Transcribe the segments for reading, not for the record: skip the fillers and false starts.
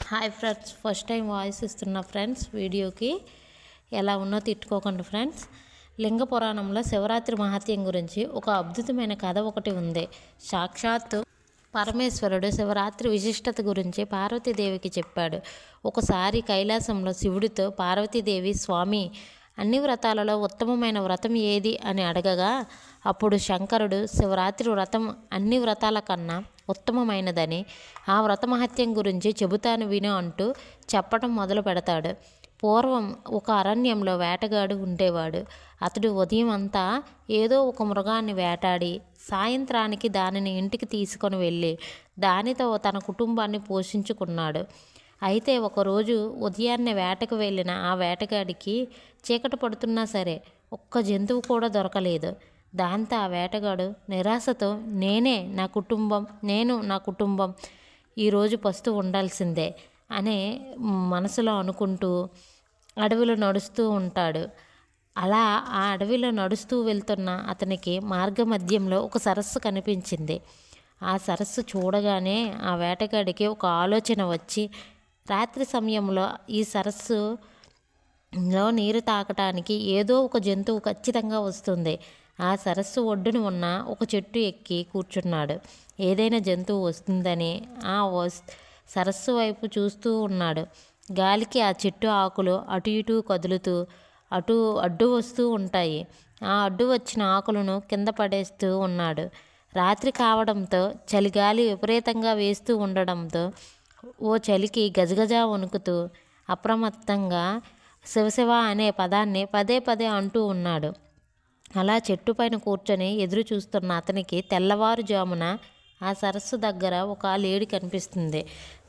Hi friends, first time voice ఇస్తున్న friends. వీడియోకి ఎలా ఉన్నో తిట్టుకోకండి ఫ్రెండ్స్. లింగ పురాణంలో శివరాత్రి మహత్యం గురించి ఒక అద్భుతమైన కథ ఒకటి ఉంది. సాక్షాత్తు పరమేశ్వరుడు శివరాత్రి విశిష్టత గురించి పార్వతీదేవికి చెప్పాడు. ఒకసారి కైలాసంలో శివుడితో పార్వతీదేవి, స్వామి, అన్ని వ్రతాలలో ఉత్తమమైన వ్రతం ఏది అని అడగగా, అప్పుడు శంకరుడు శివరాత్రి వ్రతం అన్ని వ్రతాల కన్నా ఉత్తమమైనదని, ఆ వ్రత మహత్యం గురించి చెబుతాను విను అంటూ చెప్పటం మొదలు పెడతాడు. పూర్వం ఒక అరణ్యంలో వేటగాడు ఉండేవాడు. అతడు ఉదయం అంతా ఏదో ఒక మృగాన్ని వేటాడి సాయంత్రానికి దానిని ఇంటికి తీసుకొని వెళ్ళి దానితో తన కుటుంబాన్ని పోషించుకున్నాడు. అయితే ఒకరోజు ఉదయాన్నే వేటకు వెళ్ళిన ఆ వేటగాడికి చీకటి పడుతున్నా సరే ఒక్క జంతువు కూడా దొరకలేదు. దాంతో ఆ వేటగాడు నిరాశతో నేను నా కుటుంబం ఈరోజు పస్తు ఉండాల్సిందే అనే మనసులో అనుకుంటూ అడవిలో నడుస్తూ ఉంటాడు. అలా ఆ అడవిలో నడుస్తూ వెళ్తున్న అతనికి మార్గమధ్యంలో ఒక సరస్సు కనిపించింది. ఆ సరస్సు చూడగానే ఆ వేటగాడికి ఒక ఆలోచన వచ్చి, రాత్రి సమయంలో ఈ సరస్సులో నీరు తాకటానికి ఏదో ఒక జంతువు ఖచ్చితంగా వస్తుంది. ఆ సరస్సు ఒడ్డున ఉన్న ఒక చెట్టు ఎక్కి కూర్చున్నాడు. ఏదైనా జంతువు వస్తుందని ఆ సరస్సు వైపు చూస్తూ ఉన్నాడు. గాలికి ఆ చెట్టు ఆకులు అటు ఇటు కదులుతూ అడ్డు వస్తూ ఉంటాయి. ఆ అడ్డు వచ్చిన ఆకులను కింద పడేస్తూ ఉన్నాడు. రాత్రి కావడంతో చలిగాలి విపరీతంగా వేస్తూ ఉండడంతో ఓ చలికి గజగజ వణుకుతూ అప్రమత్తంగా శివశివ అనే పదాన్ని పదే పదే అంటూ ఉన్నాడు. అలా చెట్టుపైన కూర్చొని ఎదురు చూస్తున్న అతనికి తెల్లవారుజామున ఆ సరస్సు దగ్గర ఒక లేడి కనిపిస్తుంది.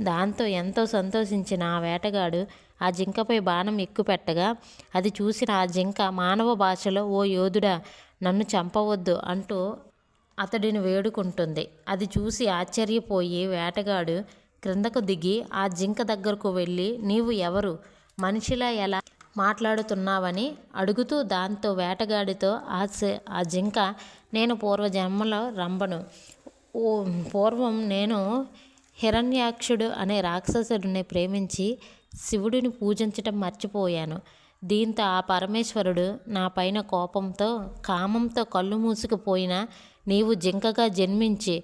దాంతో ఎంతో సంతోషించిన ఆ వేటగాడు ఆ జింకపై బాణం ఎక్కుపెట్టగా, అది చూసిన ఆ జింక మానవ భాషలో, ఓ యోధుడా, నన్ను చంపవద్దు అంటూ అతడిని వేడుకుంటుంది. అది చూసి ఆశ్చర్యపోయి వేటగాడు క్రిందకు దిగి ఆ జింక దగ్గరకు వెళ్ళి, నీవు ఎవరు, మనిషిలా ఎలా మాట్లాడుతున్నావని అడుగుతూ, దాంతో వేటగాడితో ఆ జింక, నేను పూర్వజన్మలో రంభను. పూర్వం నేను హిరణ్యాక్షుడు అనే రాక్షసుడిని ప్రేమించి శివుడిని పూజించటం మర్చిపోయాను. దీంతో ఆ పరమేశ్వరుడు నా పైన కోపంతో, కామంతో కళ్ళు మూసుకుపోయినా నీవు జింకగా జన్మించి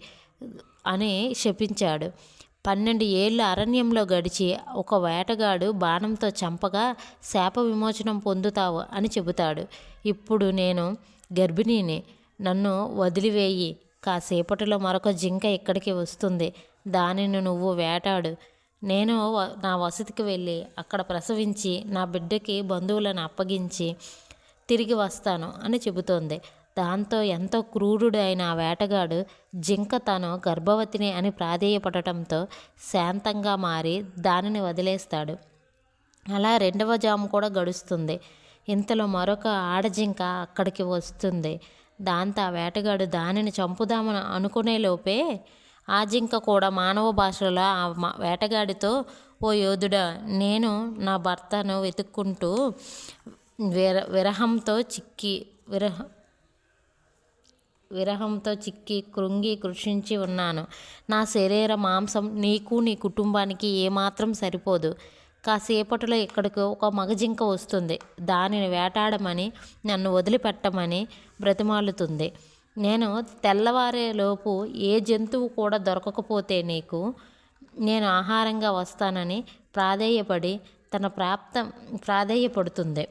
అని శపించాడు. 12 ఏళ్ళు అరణ్యంలో గడిచి ఒక వేటగాడు బాణంతో చంపగా శాప విమోచనం పొందుతావు అని చెబుతాడు. ఇప్పుడు నేను గర్భిణిని, నన్ను వదిలివేయి. కాసేపటిలో మరొక జింక ఇక్కడికి వస్తుంది. దానిని నువ్వు వేటాడు. నేను నా వసతికి వెళ్ళి అక్కడ ప్రసవించి నా బిడ్డకి బంధువులను అప్పగించి తిరిగి వస్తాను అని చెబుతోంది. దాంతో ఎంతో క్రూరుడు అయిన ఆ వేటగాడు జింక తాను గర్భవతిని అని ప్రాధేయపడటంతో శాంతంగా మారి దానిని వదిలేస్తాడు. అలా 2వ జాము కూడా గడుస్తుంది. ఇంతలో మరొక ఆడజింక అక్కడికి వస్తుంది. దాంతో ఆ వేటగాడు దానిని చంపుదామని అనుకునేలోపే ఆ జింక కూడా మానవ భాషలో ఆ వేటగాడితో, ఓ యోధుడా, నేను నా భర్తను వెతుక్కుంటూ విరహంతో చిక్కి కృంగి కృషించి ఉన్నాను. నా శరీర మాంసం నీకు నీ కుటుంబానికి ఏమాత్రం సరిపోదు. కాసేపటిలో ఇక్కడికి ఒక మగజింక వస్తుంది. దానిని వేటాడమని, నన్ను వదిలిపెట్టమని బ్రతిమాలుతుంది. నేను తెల్లవారేలోపు ఏ జంతువు కూడా దొరకకపోతే నేను ఆహారంగా వస్తానని ప్రాధేయపడుతుంది.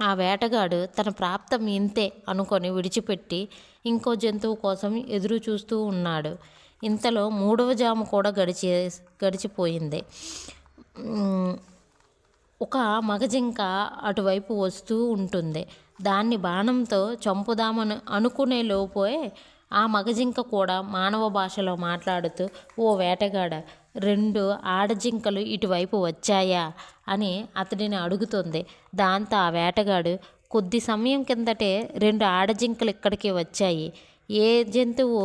ఆ వేటగాడు తన ప్రాప్తం ఇంతే అనుకొని విడిచిపెట్టి ఇంకో జంతువు కోసం ఎదురు చూస్తూ ఉన్నాడు. ఇంతలో 3వ జాము కూడా గడిచిపోయింది. ఒక మగజింక అటువైపు వస్తూ ఉంటుంది. దాన్ని బాణంతో చంపుదామని అనుకునే లోపే ఆ మగజింక కూడా మానవ భాషలో మాట్లాడుతూ, ఓ వేటగాడ, 2 ఆడజింకలు ఇటువైపు వచ్చాయా అని అతడిని అడుగుతుంది. దాంతో ఆ వేటగాడు, కొద్ది సమయం కిందటే 2 ఆడజింకలు ఇక్కడికి వచ్చాయి. ఏ జంతువు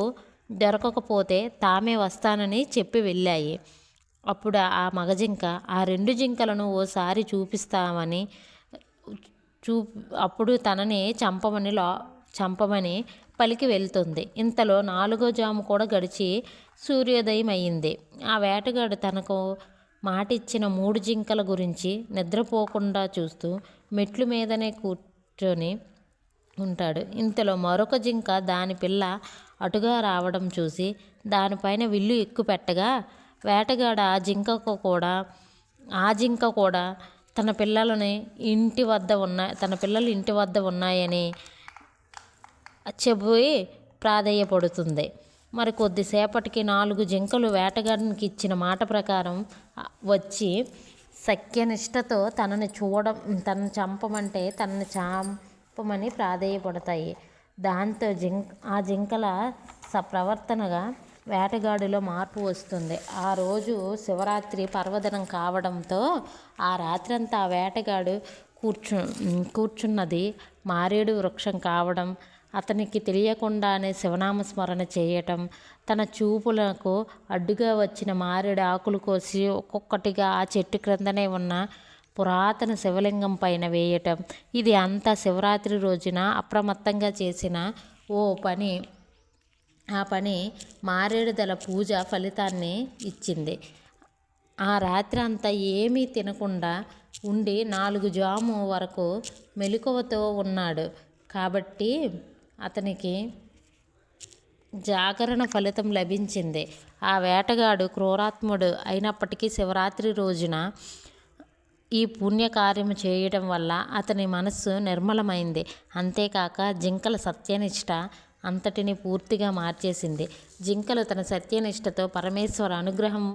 దొరకకపోతే తామే వస్తానని చెప్పి వెళ్ళాయి. అప్పుడు ఆ మగజింక ఆ 2 జింకలను ఓసారి చూపిస్తామని అప్పుడు తనని చంపమని పలికి వెళ్తుంది. ఇంతలో 4వ జాము కూడా గడిచి సూర్యోదయం అయింది. ఆ వేటగాడు తనకు మాటిచ్చిన 3 జింకల గురించి నిద్రపోకుండా చూస్తూ మెట్లు మీదనే కూర్చొని ఉంటాడు. ఇంతలో మరొక జింక దాని పిల్ల అటుగా రావడం చూసి దానిపైన విల్లు ఎక్కుపెట్టగా వేటగాడు ఆ జింక కూడా తన పిల్లలు ఇంటి వద్ద ఉన్నాయని చెప్పి ప్రాధేయపడుతుంది. మరి కొద్దిసేపటికి 4 జింకలు వేటగాడికి ఇచ్చిన మాట ప్రకారం వచ్చి సత్యనిష్టతో తనను చంపమని ప్రాధేయపడతాయి. దాంతో ఆ జింకల ప్రవర్తనగా వేటగాడిలో మార్పు వస్తుంది. ఆ రోజు శివరాత్రి పర్వదినం కావడంతో ఆ రాత్రంతా ఆ వేటగాడు కూర్చున్నది మారేడు వృక్షం కావడం, అతనికి తెలియకుండానే శివనామస్మరణ చేయటం, తన చూపులకు అడ్డుగా వచ్చిన మారేడు ఆకులు కోసి ఒక్కొక్కటిగా ఆ చెట్టు క్రిందనే ఉన్న పురాతన శివలింగం పైన వేయటం, ఇది అంతా శివరాత్రి రోజున అప్రమత్తంగా చేసిన ఆ పని మారేడుదల పూజ ఫలితాన్ని ఇచ్చింది. ఆ రాత్రి అంతా ఏమీ తినకుండా ఉండి 4 జాము వరకు మెలకువతో ఉన్నాడు కాబట్టి అతనికి జాగరణ ఫలితం లభించింది. ఆ వేటగాడు క్రూరాత్ముడు అయినప్పటికీ శివరాత్రి రోజున ఈ పుణ్యకార్యము చేయడం వల్ల అతని మనస్సు నిర్మలమైంది. అంతేకాక జింకల సత్యనిష్ట అంతటిని పూర్తిగా మార్చేసింది. జింకలు తన సత్యనిష్టతో పరమేశ్వర అనుగ్రహం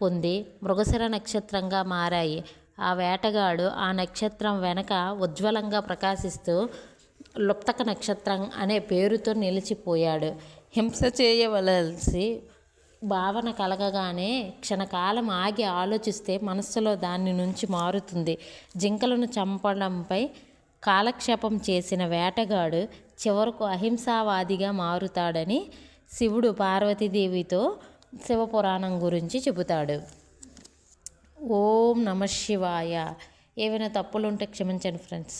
పొంది మృగశిర నక్షత్రంగా మారాయి. ఆ వేటగాడు ఆ నక్షత్రం వెనక ఉజ్వలంగా ప్రకాశిస్తూ లుప్తక నక్షత్రం అనే పేరుతో నిలిచిపోయాడు. హింస చేయవలసి భావన కలగగానే క్షణకాలం ఆగి ఆలోచిస్తే మనస్సులో దాని నుంచి మారుతుంది. జింకలను చంపడంపై కాలక్షేపం చేసిన వేటగాడు చివరకు అహింసావాదిగా మారుతాడని శివుడు పార్వతీదేవితో శివపురాణం గురించి చెబుతాడు. ఓం నమః శివాయ. ఏవైనా తప్పులుంటే క్షమించండి ఫ్రెండ్స్.